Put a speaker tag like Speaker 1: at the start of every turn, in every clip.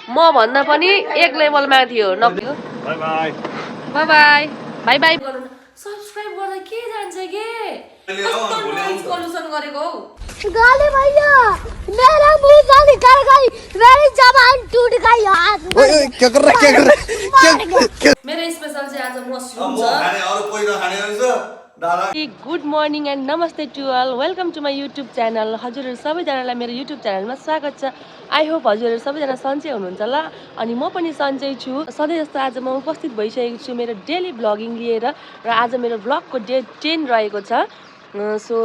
Speaker 1: म भन्दा पनि एक लेभल माथि हो नक्कु bye bye bye bye bye bye subscribe गर्दा के जान्छ के कस्तो नोइज पोल्युसन गरेको हौ
Speaker 2: गाली भैया मेरा मुंह से निकल गई मेरी जबान टूट गई यार
Speaker 3: ओए क्या कर रहा क्या
Speaker 1: मेरो स्पेशल चाहिँ आज मसरुम
Speaker 3: म खाने अरु कोही नखाने रहेछ दादा
Speaker 1: गुड मर्निङ एन्ड नमस्ते to all welcome to my YouTube channel हजुरहरू सबैजनालाई मेरो युट्युब च्यानलमा स्वागत छ आई होप हजुरहरू सबैजना सन्चै हुनुहुन्छ ल अनि म पनि सन्चै छु सधैँ जस्तो आज म उपस्थित भइसकेको छु मेरो डेली भ्लगिङ लिएर र आज मेरो भ्लगको डेट 10 रहेको छ सो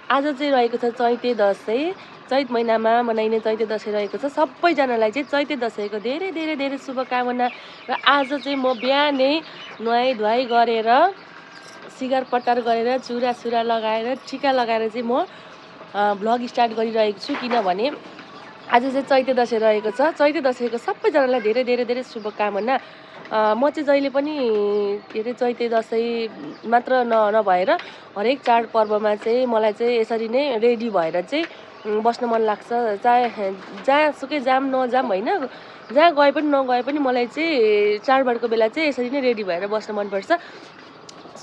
Speaker 1: आज चाहिँ रहेको छ चैते दसैँ चैत महिनामा मनाइने चैते दसैँ रहेको छ सबैजनालाई चाहिँ चैते दसैँको धेरै धेरै धेरै शुभकामना र आज चाहिँ म बिहानै नुहाई धुवाई गरेर सिगार पट्टार गरेर चुरा लगाएर टिका लगाएर चाहिँ म भ्लग स्टार्ट गरिरहेको छु किनभने आज चाहिँ चैते दसैँ रहेको छ चैते दसैँको सबैजनालाई धेरै धेरै धेरै शुभकामना म चाहिँ जहिले पनि के अरे चैते दसैँ मात्र नभएर हरेक चाडपर्वमा चाहिँ मलाई चाहिँ यसरी नै रेडी भएर चाहिँ बस्न मन लाग्छ चाहे जहाँसुकै जाम नजाम होइन जहाँ गए पनि नगए पनि मलाई चाहिँ चाडबाडको बेला चाहिँ यसरी नै रेडी भएर बस्न मनपर्छ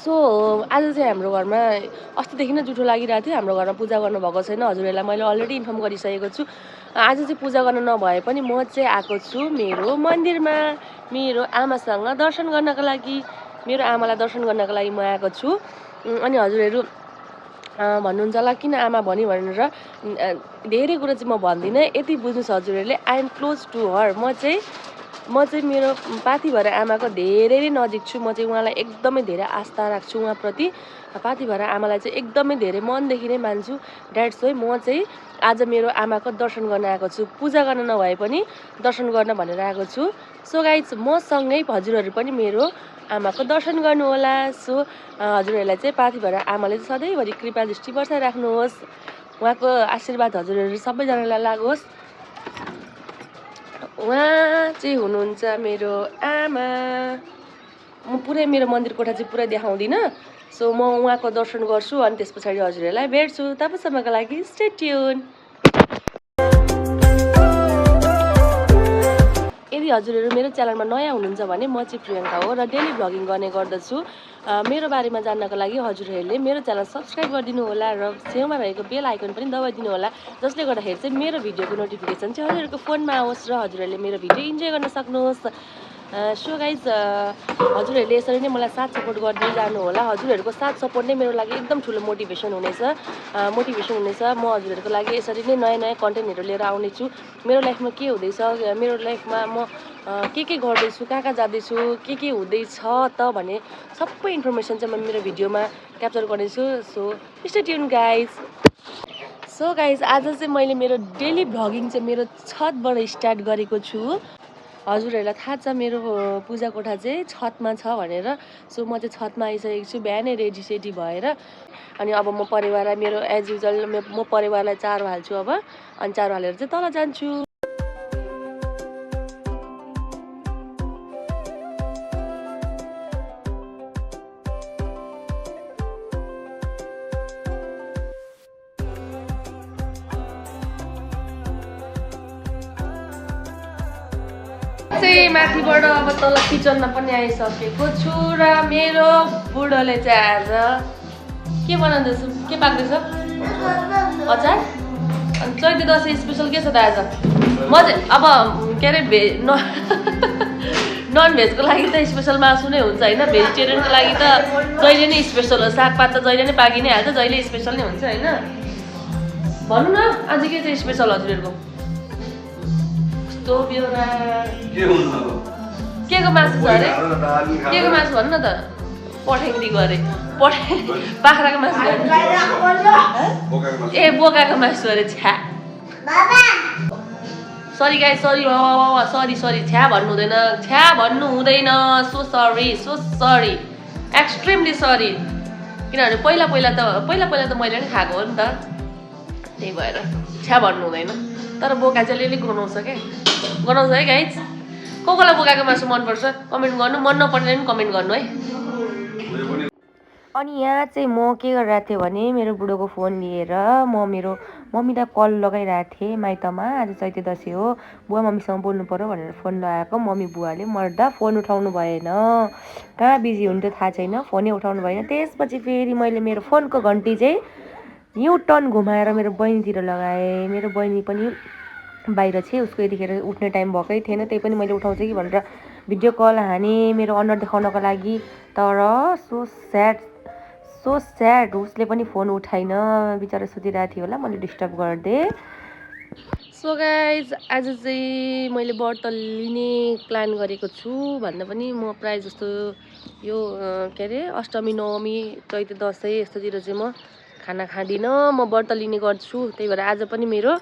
Speaker 1: सो आज चाहिँ हाम्रो घरमा अस्तिदेखि नै जुठो लागिरहेको थियो हाम्रो घरमा पूजा गर्नुभएको छैन हजुरहरूलाई मैले अलरेडी इन्फर्म गरिसकेको छु आज चाहिँ पूजा गर्न नभए पनि म चाहिँ आएको छु मेरो मन्दिरमा मेरो आमासँग दर्शन गर्नको लागि मेरो आमालाई दर्शन गर्नको लागि म आएको छु अनि हजुरहरू भन्नुहुन्छ होला किन आमा भनी भनेर धेरै कुरा चाहिँ म भन्दिनँ यति बुझ्नुहोस् हजुरहरूले I am close to her म चाहिँ मेरो पाथी भएर आमाको धेरै नै नजिक छु म चाहिँ उहाँलाई एकदमै धेरै आस्था राख्छु उहाँप्रति पाथी भएर आमालाई चाहिँ एकदमै धेरै मनदेखि नै मान्छु द्याट्स वाइ म चाहिँ आज मेरो आमाको दर्शन गर्न आएको छु पूजा गर्न नभए पनि दर्शन गर्न भनेर आएको छु सो गाइज मसँगै हजुरहरू पनि मेरो आमाको दर्शन गर्नुहोला सो हजुरहरूलाई चाहिँ पाथी भएर आमाले चाहिँ सधैँभरि कृपा दृष्टि बर्साइराख्नुहोस् उहाँको आशीर्वाद हजुरहरू सबैजनालाई लागोस् उहाँ चाहिँ हुनुहुन्छ मेरो आमा म पुरै मेरो मन्दिर कोठा चाहिँ पुरै देखाउँदिनँ सो म उहाँको दर्शन गर्छु अनि त्यस पछाडि हजुरहरूलाई भेट्छु तबसम्मको लागि स्टे ट्युन यदि हजुरहरू मेरो च्यानलमा नयाँ हुनुहुन्छ भने म चाहिँ प्रियङ्का हो र डेली भ्लगिङ गर्ने गर्दछु मेरो बारेमा जान्नको लागि हजुरहरूले मेरो च्यानल सब्सक्राइब गरिदिनु होला र छेउमा रहेको बेल आइकन पनि दबाइदिनु होला जसले गर्दाखेरि चाहिँ मेरो भिडियोको नोटिफिकेसन चाहिँ हजुरहरूको फोनमा आओस् र हजुरहरूले मेरो भिडियो इन्जोय गर्न सक्नुहोस् सो गाइज हजुरहरूले यसरी नै मलाई साथ सपोर्ट गर्दै जानु होला हजुरहरूको साथ सपोर्ट नै मेरो लागि एकदम ठुलो मोटिभेसन हुनेछ म हजुरहरूको लागि यसरी नै नयाँ नयाँ कन्टेन्टहरू लिएर आउनेछु मेरो लाइफमा के हुँदैछ मेरो लाइफमा म के गर्दैछु कहाँ जाँदैछु के हुँदैछ त भने सबै इन्फर्मेसन चाहिँ म मेरो भिडियोमा क्याप्चर गर्नेछु so stay tune guys so guys आज चाहिँ मैले मेरो डेली भ्लगिङ चाहिँ मेरो छतबाट स्टार्ट गरेको छु हजुरहरूलाई थाहा छ मेरो पूजा कोठा चाहिँ छतमा छ भनेर सो म चाहिँ छतमा आइसकेको छु बिहानै रेडी सेडी भएर अनि अब म परिवारलाई मेरो एज युजल म परिवारलाई चारो हाल्छु अब अनि चारो हालेर चाहिँ तल जान्छु चाहिँ माथिबाट अब तल किचनमा पनि आइसकेको छु र मेरो बुढोले चाहिँ आज के बनाउँदैछु के पाक्दैछ अचार अनि चैते दसैँ स्पेसल के छ त आज म चाहिँ अब के अरे नन भेजको लागि त स्पेसल मासु नै हुन्छ होइन भेजिटेरियनको लागि त जहिले नै स्पेसल हो सागपात त जहिले नै पाकि नै हाल्छ जहिले स्पेसल नै हुन्छ होइन भन्नु न आज के चाहिँ स्पेसल हजुरहरूको के को मासु छ अरे के को मासु भन्नु न त पठाइदिएको अरे बाख्राको मासु ए बोकाको मासु अरे छ्या सरी गाई सरी छ्या भन्नु हुँदैन सो सरी एक्सट्रिमली सरी किनभने पहिला त मैले पनि खाएको हो नि त त्यही भएर छ्या भन्नु हुँदैन तर बोका चाहिँ अलिअलि गनाउँछ क्या गनाउँछ है गाइज कोलाई बोकाको मासु मनपर्छ कमेन्ट गर्नु मन नपर्ने पनि कमेन्ट गर्नु है अनि यहाँ चाहिँ म के गरिरहेको थिएँ भने मेरो बुढोको फोन लिएर म मेरो मम्मीलाई कल लगाइरहेको थिएँ माइतमा। आज चैते दसैँ हो, बुवा मम्मीसँग बोल्नु पऱ्यो भनेर फोन लगाएको। मम्मी बुवाले मर्दा फोन उठाउनु भएन, कहाँ बिजी हुन्थ्यो थाहा छैन, फोनै उठाउनु भएन। त्यसपछि फेरि मैले मेरो फोनको घन्टी चाहिँ यु टर्न घुमाएर मेरो बहिनीतिर लगाएँ। मेरो बहिनी पनि बाहिर छ, उसको यतिखेर उठ्ने टाइम भएकै थिएन, त्यही पनि मैले उठाउँछु कि भनेर भिडियो कल हानेँ मेरो अनुहार देखाउनको लागि। तर सो स्याड उसले पनि फोन उठाइन, बिचरा सुतिरहेको थियो होला, मैले डिस्टर्ब गरिदिएँ। सो गाइज आज चाहिँ मैले व्रत लिने प्लान गरेको छु भन्दा पनि म प्रायः जस्तो यो के अरे अष्टमी नवमी चैते दसैँ यस्तोतिर चाहिँ म खाना खाँदिनँ, म व्रत लिने गर्छु। त्यही भएर आज पनि मेरो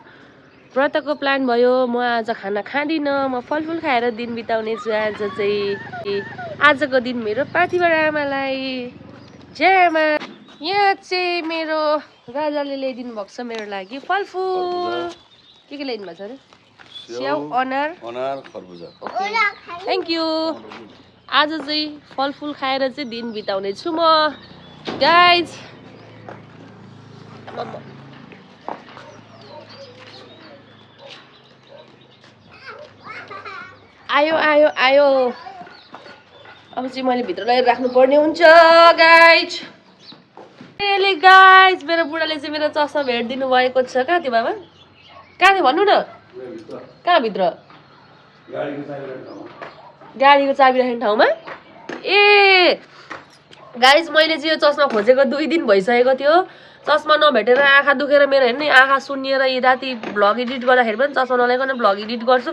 Speaker 1: व्रतको प्लान भयो। म आज खाना खाँदिनँ, म फलफुल खाएर दिन बिताउने छु। आज चाहिँ आजको दिन मेरो पाथिबाट आमालाई जय आमा। यहाँ चाहिँ मेरो राजाले ल्याइदिनु भएको छ मेरो लागि फलफुल। के ल्याइदिनु भएको छ अरे? स्याउ, अनार,
Speaker 3: खरबुजा।
Speaker 1: Thank you. आज चाहिँ फलफुल खाएर चाहिँ दिन बिताउने छु म गाइज। आयो आयो आयो, अब चाहिँ मैले भित्र लगेर राख्नु पर्ने हुन्छ गाइज। गाइज मेरो बुढाले चाहिँ मेरो चस्मा भेटिदिनु भएको छ। कहाँ थियो बाबा? कहाँ थियो भन्नु न? कहाँ भित्र? गाडीको चाबी राख्ने ठाउँमा। ए गाइज मैले चाहिँ यो चस्मा खोजेको 2 दिन भइसकेको थियो, चस्मा नभेटेर आँखा दुखेर मेरो हेर्नु नि आँखा सुन्निएर यी राति भ्लग एडिट गर्दाखेरि पनि चस्मा नलाइकन भ्लग एडिट गर्छु।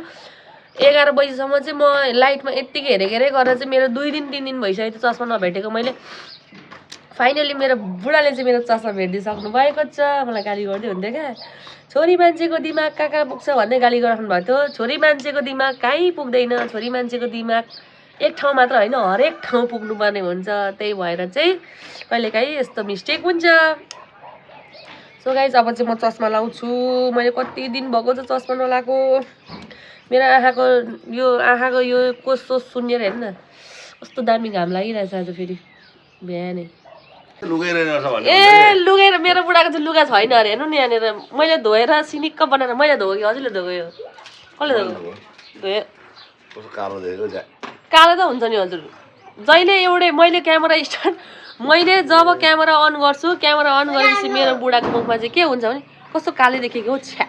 Speaker 1: 11 बजीसम्म चाहिँ म लाइटमा यत्तिकै हेरेकै गरेर चाहिँ मेरो 2 दिन 3 दिन भइसक्यो त्यो चस्मा नभेटेको। मैले फाइनली मेरो बुढाले चाहिँ मेरो चस्मा भेटिदिइसक्नु भएको छ। मलाई गाली गर्दै हुन्थ्यो क्या, छोरी मान्छेको दिमाग कहाँ कहाँ पुग्छ भन्दै गाली गरिराख्नु भएको थियो। छोरी मान्छेको दिमाग कहीँ पुग्दैन, छोरी मान्छेको दिमाग एक ठाउँ मात्र होइन हरेक ठाउँ पुग्नुपर्ने हुन्छ। त्यही भएर चाहिँ कहिलेकाहीँ यस्तो मिस्टेक हुन्छ। सो गाइज अब चाहिँ म चस्मा लाउँछु। मैले कति दिन भएको छ चस्मा नलाएको। मेरो आँखाको यो कोसो सुन्निएर हेर्नु न कस्तो दामी घाम लागिरहेछ आज फेरि बिहानै। ए लुगेर मेरो बुढाको चाहिँ लुगा छैन अरे, हेर्नु नि यहाँनिर मैले धोएर सिनिक्क बनाएर। मैले धोएको कि हजुरले धोएको? यो कसले धोएको? धोयो। कालो त हुन्छ नि हजुर। जहिले एउटै मैले जब क्यामेरा अन गर्छु, क्यामेरा अन गरेपछि मेरो बुढाको मुखमा चाहिँ के हुन्छ भने कस्तो कालै देखेको हो। छ्या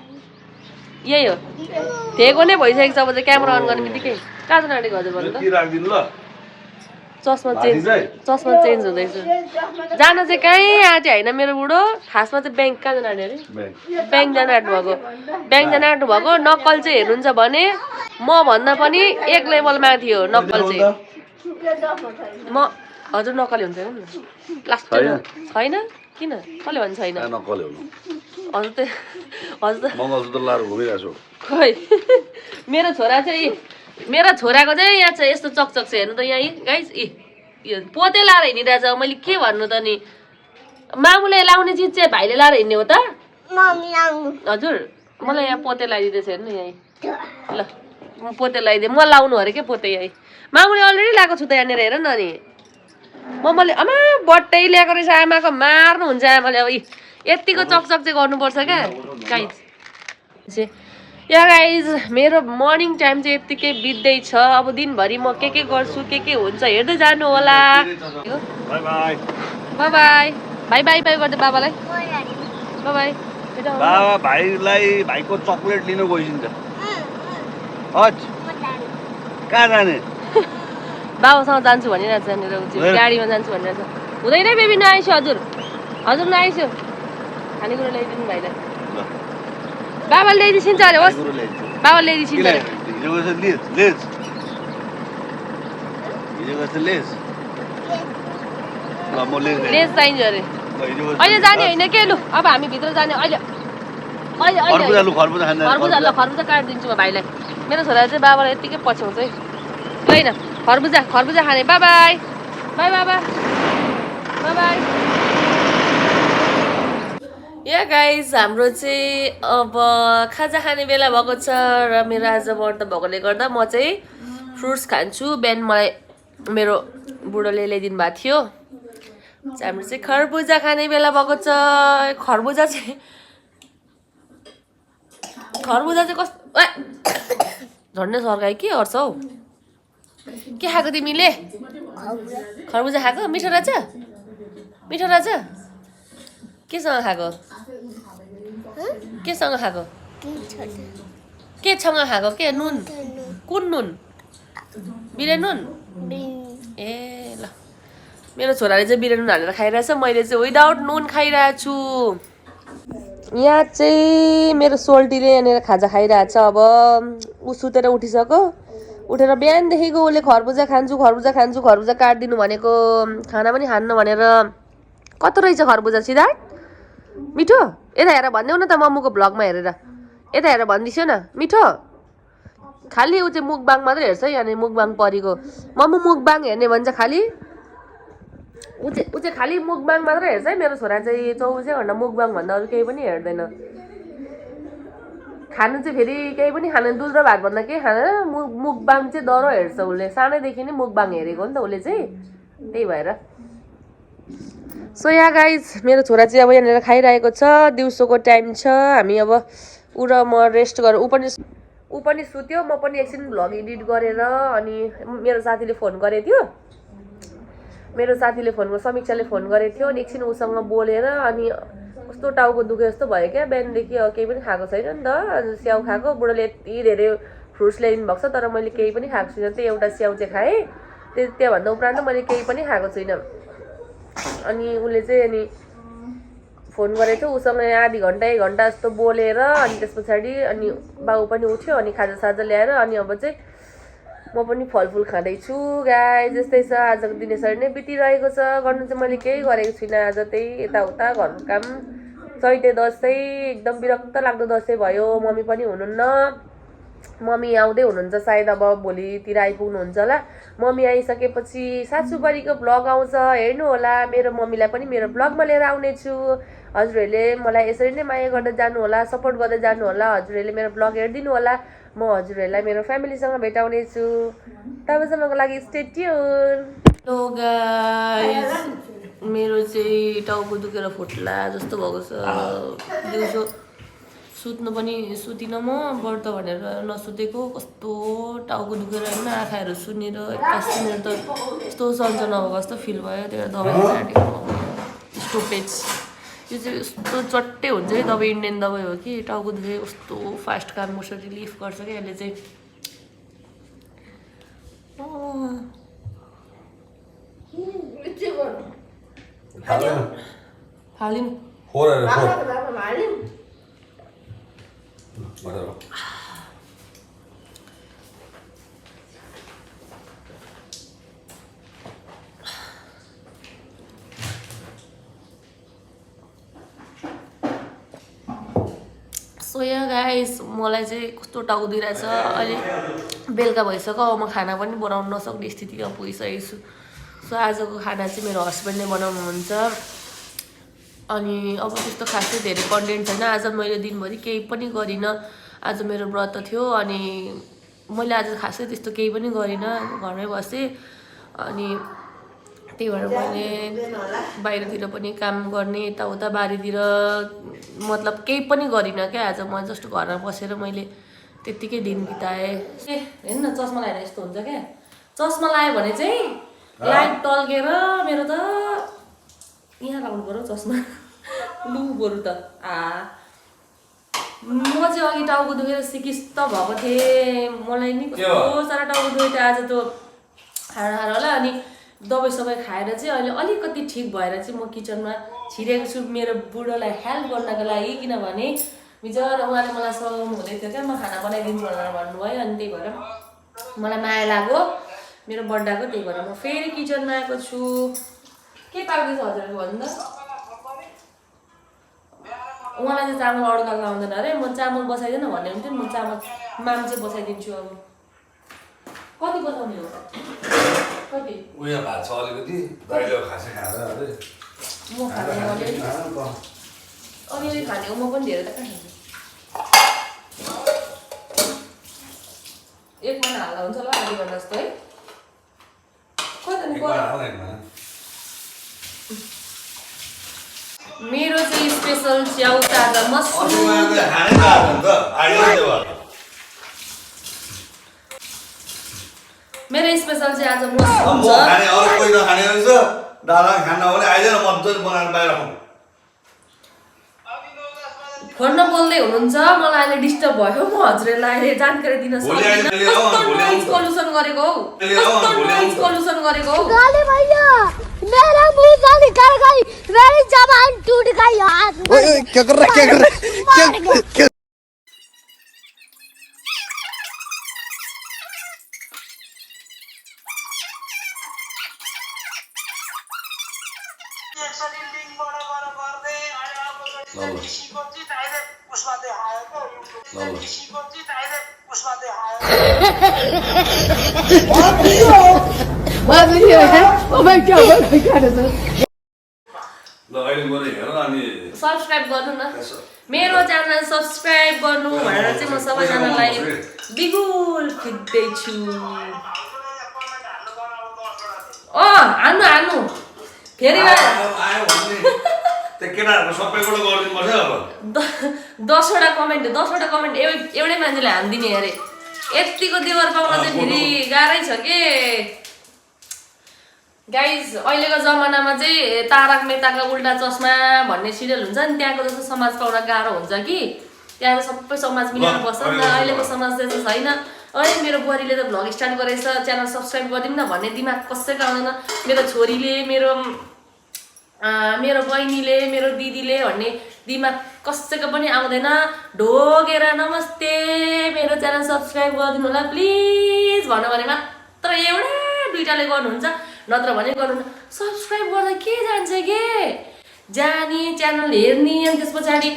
Speaker 1: यही हो, धेको नै भइसकेको छ। अब चाहिँ क्यामेरा अन गर्ने बित्तिकै कहाँ जान आँटेको हजुर भन्नु त? चस्मा चेन्ज हुँदैछ। जान चाहिँ कहीँ आँटे होइन मेरो बुढो, खासमा चाहिँ ब्याङ्क। कहाँ जान आँटे अरे? ब्याङ्क जान आँट्नु भएको। ब्याङ्क जान आँट्नु भएको। नक्कल चाहिँ हेर्नुहुन्छ भने म भन्दा पनि 1 लेभलमा थियो नक्कल चाहिँ। म हजुर नक्कले हुन्छ नि लास्ट छैन किन? कसले भन्छ छैन? हजुर त मङ्गलसूत्र लाएर घुमिरहेको छु। खोइ मेरो छोराको चाहिँ यहाँ चाहिँ यस्तो चकचक छ हेर्नु त यहाँ गाइस। यो पोते लाएर हिँडिरहेछ। मैले के भन्नु त नि, मामुले लाउने चिज चाहिँ भाइले लाएर हिँड्ने हो त? हजुर मलाई यहाँ पोते लगाइदिँदैछ हेर्नु यहीँ। ल म पोते लगाइदिएँ, म लाउनु अरे के पोते यहीँ। मामुले अलरेडी लगाएको छु त यहाँनिर हेर न। नि मैले आमा बट्टै ल्याएको रहेछ, आमाको मार्नुहुन्छ आमाले। अब यतिको चकचक चाहिँ गर्नुपर्छ क्या गाइज। या गाइज मेरो मर्निङ टाइम चाहिँ यत्तिकै बित्दैछ। अब दिनभरि म के गर्छु के हुन्छ हेर्दै जानु होला। By by by by by गर्दै बाबालाई बाई बाई।
Speaker 3: बाबा भाइलाई भाइको चक्लेट लिन गइसिन्छ। कहाँ जाने?
Speaker 1: बाबासँग जान्छु भनिरहेको छ यहाँनिर, गाडीमा जान्छु भनिरहेको छ। हुँदैन बेबी नआइसु हजुर नआइसु, खानेकुरा ल्याइदिनु भाइलाई। बाबाले ल्याइदिन्छ अरे। होस् बाबाले ल्याइदिन्छ अरे। लेस चाहिन्छ अरे। अहिले जाने होइन के? लु अब हामी भित्र जाने। अहिले खरबुजा काटिदिन्छु म भाइलाई। मेरो छोरा चाहिँ बाबालाई यत्तिकै पछ्याउँछ है। ल खरबुजा खाने। बाई बाई बाई बाबा बाई बाई। या गाइज हाम्रो चाहिँ अब खाजा खाने बेला भएको छ र मेरो आज व्रत भएकोले गर्दा म चाहिँ फ्रुट्स खान्छु। बिहान मलाई मेरो बुढोले ल्याइदिनु भएको थियो। हाम्रो चाहिँ खरबुजा खाने बेला भएको छ खरबुजा चाहिँ कस्तो झन्डै सर्काइ के गर्छ हौ के खाएको तिमीले खरबुजा खाएको मिठो रहेछ केसँग खाएको केसँग खाएको केसँग खाएको के नुन कुन नुन बिरे नुन ए ल मेरो छोराले चाहिँ बिरे नुन हालेर खाइरहेछ मैले चाहिँ विदाउट नुन खाइरहेको छु यहाँ चाहिँ मेरो सोल्टीले यहाँनिर खाजा खाइरहेछ अब ऊ सुतेर उठिसक्यो उठेर बिहानदेखिको उसले खरबुजा खान्छु काटिदिनु भनेको खाना पनि खान्न भनेर कस्तो रहेछ खरबुजा सिद्धार्थ मिठो यता हेरेर भनिदेऊ न त मम्मुको भ्लगमा हेरेर यता हेरेर भनिदिन्छु न मिठो खालि ऊ चाहिँ मुकबाङ मात्रै हेर्छ है अनि मुकबाङ परेको मम्मु मुकबाङ हेर्ने भन्छ खालि ऊ चाहिँ खालि मुकबाङ मात्रै हेर्छ है मेरो छोरा चाहिँ 24 घन्टा मुकबाङ भन्दा अरू केही पनि हेर्दैन खानु चाहिँ फेरि केही पनि खाँदैन दुध र भात भन्दा केही खाँदैन मुकबाङ चाहिँ डह्रो हेर्छ उसले सानैदेखि नै मुकबाङ हेरेको नि त उसले चाहिँ त्यही भएर सो या गाइज मेरो छोरा चाहिँ अब यहाँनिर खाइरहेको छ दिउँसोको टाइम छ हामी अब ऊ र म रेस्ट गरेर ऊ पनि सुत्यो म पनि एकछिन भ्लग एडिट गरेर अनि मेरो साथीले फोन गरेको थियो मेरो साथीले समीक्षाले फोन गरेको थियो अनि एकछिन उसँग बोलेर अनि कस्तो टाउको दुखे जस्तो भयो क्या बिहानदेखि केही पनि खाएको छैन नि त स्याउ खाएको बुढोले यति धेरै फ्रुट्स ल्याइदिनु भएको छ तर मैले केही पनि खाएको छुइनँ त्यही एउटा स्याउ चाहिँ खाएँ त्योभन्दा उपरान्त मैले केही पनि खाएको छुइनँ अनि उसले चाहिँ अनि फोन गरेको थियो उसँग आधी घन्टा 1 घन्टा जस्तो बोलेर अनि त्यस पछाडि अनि बाउ पनि उठ्यो अनि खाजा ल्याएर अनि अब चाहिँ म पनि फलफुल खाँदैछु गाई जस्तै छ आजको दिन यसरी नै बितिरहेको छ गर्नु चाहिँ मैले केही गरेको छुइनँ आज त्यही यताउता घरको काम चैते दसैँ एकदम विरक्त लाग्दो दसैँ भयो मम्मी पनि हुनुहुन्न मम्मी आउँदै हुनुहुन्छ सायद अब भोलितिर आइपुग्नुहुन्छ होला मम्मी आइसकेपछि सासुबारीको भ्लग आउँछ हेर्नु होला मेरो मम्मीलाई पनि मेरो भ्लगमा लिएर आउनेछु हजुरहरूले मलाई यसरी नै माया गर्दै जानु होला सपोर्ट गर्दै जानु होला हजुरहरूले मेरो भ्लग हेरिदिनु होला म हजुरहरूलाई मेरो फ्यामिलीसँग भेटाउने छु तबसम्मको लागि स्टे ट्युन हेलो गाइस मेरो चाहिँ टाउको दुखेर फुट्ला जस्तो भएको छ दिउँसो सुत्नु पनि सुतिनँ म व्रत भनेर नसुतेको कस्तो टाउको दुखेर होइन आँखाहरू सुनेर 81 मिनट त यस्तो सन्चो नभएको जस्तो फिल भयो त्यही दबाई काटेको स्टोपेज यो चाहिँ यस्तो चट्टै हुन्छ कि दबाई इन्डियन दबाई हो कि टाउको दुखे कस्तो फास्ट काम गर्छ रिलिफ गर्छ कि यसले चाहिँ हालिम सो या गाइस मलाई चाहिँ कस्तो टाउको दुखिरहेछ अहिले बेलुका भइसक्यो म खाना पनि बनाउन नसक्ने स्थितिमा पुगिसकेको छु सो आजको खाना चाहिँ मेरो हस्बेन्डले बनाउनुहुन्छ अनि अब त्यस्तो खासै धेरै कन्टेन्ट छैन आज मैले दिनभरि केही पनि गरिनँ आज मेरो व्रत थियो अनि मैले आज खासै त्यस्तो केही पनि गरिनँ घरमै बसेँ अनि त्यही भएर मैले बाहिरतिर पनि काम गर्ने यताउता बारीतिर मतलब केही पनि गरिनँ क्या आज म जस्ट घरमा बसेर मैले त्यत्तिकै दिन बिताएँ हेर्नु न चस्मा लगाएर यस्तो हुन्छ क्या चस्मा लगायो भने चाहिँ लाइट टल्केर मेरो त यहाँ लाउनु पर्यो चस्मा लु बरु त म चाहिँ अघि टाउको दुखेर सिकिस्त भएको थिएँ मलाई नि कस्तो साह्रो टाउको दुखेको थियो आज त खाना खाएर होला अनि दबाई सबाई खाएर चाहिँ अहिले अलिकति ठिक भएर चाहिँ म किचनमा छिरेको छु मेरो बुढोलाई हेल्प गर्नको लागि किनभने बिचरा उहाँले मलाई सघाउनु हुँदै थियो क्या म खाना बनाइदिन्छु भनेर भन्नुभयो अनि त्यही भएर मलाई माया लाग्यो मेरो बर्थडेको त्यही भएर म फेरि किचनमा आएको छु के पाक्दैछ हजुरले भन्नु त उहाँलाई चाहिँ चामल अड्काल्न आउँदैन अरे म चामल बसाइदिन भन्ने हुन्थ्यो नि म चामल माम चाहिँ बसाइदिन्छु अब कति बसाउने हो कति
Speaker 4: उयो भात छ अलिकति दाइलो खासै खाएर अरे
Speaker 1: म खाने अलिअलि खाने म पनि धेरै त खान्छु एक महिना हाल्दा हुन्छ होला आधी घन्टा जस्तो है कति मेरो चाहिँ स्पेसल च्याउ ताजा मसरुम मेरो स्पेसल चाहिँ आज मसरुम छ फोन बोल्दै हुनुहुन्छ मलाई अहिले डिस्टर्ब भयो म हजुरहरूलाई अहिले जानकारी दिन सक्दिनँ कस्तो नोइज पोल्युसन गरेको हौ कस्तो नोइज पोल्युसन गरेको हौ
Speaker 2: गाली भैया मेरा मुंह से निकल गई मेरी जबान टूट गई हाथ
Speaker 5: ओए क्या कर रहा है क्या कर रहा है क्या
Speaker 1: सब्स्क्राइब गर्नु न मेरो च्यानल सब्स्क्राइब गर्नु भनेर चाहिँ म सबैजनालाई बिगुल खिच्दैछु हान्नु फेरि 10वटा कमेन्ट एउटै मान्छेले हानिदिने अरे यतिको देवर पाउन चाहिँ फेरि गाह्रै छ के गाइज अहिलेको जमानामा चाहिँ तारक मेहताका उल्टा चस्मा भन्ने सिरियल हुन्छ नि त्यहाँको जस्तो समाज पाउन गाह्रो हुन्छ कि त्यहाँ सबै समाज मिलेर बस्छ नि अहिलेको समाज चाहिँ छैन अरे मेरो बुहारीले त भ्लग स्टार्ट गरेछ च्यानल सब्स्क्राइब गरिदिउँ न भन्ने दिमाग कसैको आउँदैन मेरो छोरीले मेरो बहिनीले मेरो दिदीले भन्ने दिमाग कसैको पनि आउँदैन ढोगेर नमस्ते मेरो च्यानल सब्स्क्राइब गरिदिनु होला प्लिज भन्नु भने मात्र एउटा दुईटाले गर्नुहुन्छ नत्र भने गर्नु सब्स्क्राइब गर्दा के जान्छ के जाने च्यानल हेर्ने अनि त्यस पछाडि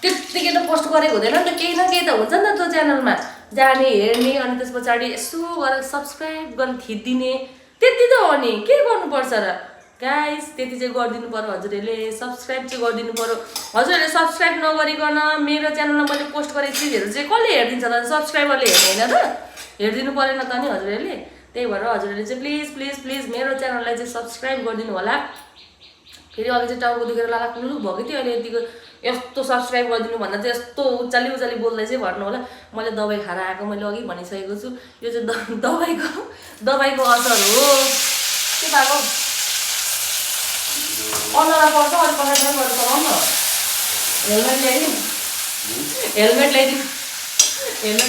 Speaker 1: त्यत्तिकै त पोस्ट गरेको हुँदैन नि त केही न केही त हुन्छ नि त त्यो च्यानलमा जाने हेर्ने अनि त्यस पछाडि यसो गरेर सब्स्क्राइब गरेर थिचिदिने त्यति त हो नि के गर्नुपर्छ र गाइस त्यति चाहिँ गरिदिनु पर्यो हजुरहरूले सब्स्क्राइब चाहिँ गरिदिनु पर्यो हजुरहरूले सब्स्क्राइब नगरिकन मेरो च्यानलमा मैले पोस्ट गरेको चिजहरू चाहिँ कसले हेरिदिन्छ त सब्स्क्राइबरले हेर्ने होइन त हेरिदिनु परेन त नि हजुरहरूले त्यही भएर हजुरहरूले चाहिँ प्लिज प्लिज प्लिज मेरो च्यानललाई चाहिँ सब्स्क्राइब गरिदिनु होला फेरि अघि चाहिँ टाउको दुखेर लाला लुलुक भएको थियो अहिले यतिको यस्तो सब्स्क्राइब गरिदिनु भन्दा चाहिँ यस्तो उचाली उचाली बोल्दै चाहिँ भन्नु होला मैले दबाई खाएर आएको मैले अघि भनिसकेको छु यो चाहिँ दबाईको असर हो के भएको अनुहार पर्छ अलिक पछाडि गरेर चलाउँ न हेलमेट ल्याइदिउँ हेलमेट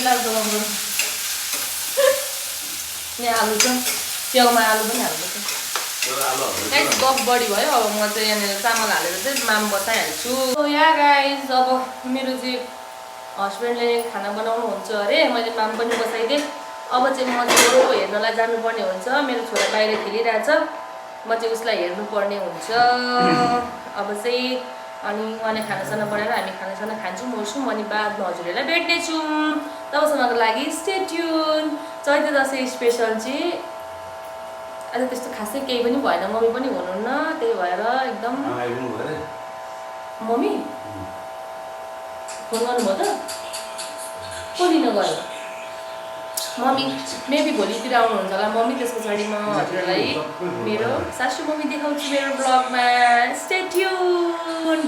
Speaker 1: लाएर चलाउनु यहाँ आलु छ च्याउमा आलु पनि हाल्दैछ गाइस गफ बढी भयो अब म चाहिँ यहाँनिर चामल हालेर चाहिँ माम बसाइहाल्छु या गाइस अब मेरो चाहिँ हस्बेन्डले खाना बनाउनु हुन्छ अरे मैले माम पनि बसाइदिएँ अब चाहिँ म छोरो हेर्नलाई जानुपर्ने हुन्छ मेरो छोरा बाहिर खेलिरहेछ म चाहिँ उसलाई हेर्नुपर्ने हुन्छ अब चाहिँ अनि उहाँले खानासाना बनाएर हामी खानासाना खान्छौँ ओर्छौँ अनि बादमा हजुरहरूलाई भेट्नेछौँ तबसम्मको लागि stay tune Chaite Dashain special चाहिँ आज त्यस्तो खासै केही पनि भएन मम्मी पनि हुनुहुन्न त्यही भएर एकदम मम्मी फोन गर्नुभयो त को लिन गयो मम्मी मेबी भोलितिर आउनुहुन्छ होला मम्मी त्यस पछाडि म हजुरलाई मेरो सासू मम्मी देखाउँछु मेरो ब्लगमा स्टे ट्युन